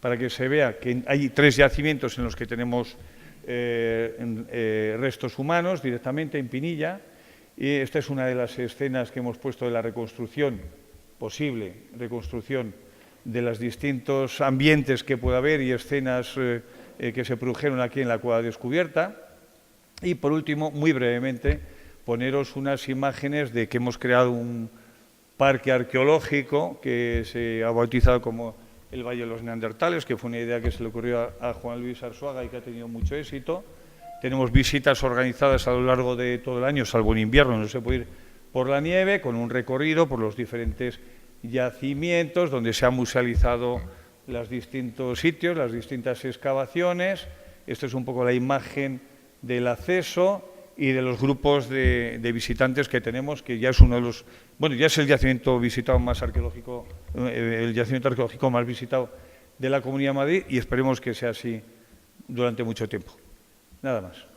para que se vea que hay 3 yacimientos en los que tenemos restos humanos directamente en Pinilla. Y esta es una de las escenas que hemos puesto de la posible reconstrucción de los distintos ambientes que pueda haber y escenas que se produjeron aquí en la cueva descubierta. Y por último, muy brevemente, poneros unas imágenes de que hemos creado un parque arqueológico que se ha bautizado como el Valle de los Neandertales, que fue una idea que se le ocurrió a Juan Luis Arzuaga y que ha tenido mucho éxito. Tenemos visitas organizadas a lo largo de todo el año, salvo en invierno, no se puede ir por la nieve, con un recorrido por los diferentes yacimientos donde se han musealizado los distintos sitios, las distintas excavaciones. Esta es un poco la imagen del acceso y de los grupos de visitantes que tenemos, que ya es uno de los, ya es el yacimiento visitado más arqueológico, el yacimiento arqueológico más visitado de la Comunidad de Madrid, y esperemos que sea así durante mucho tiempo. Nada más.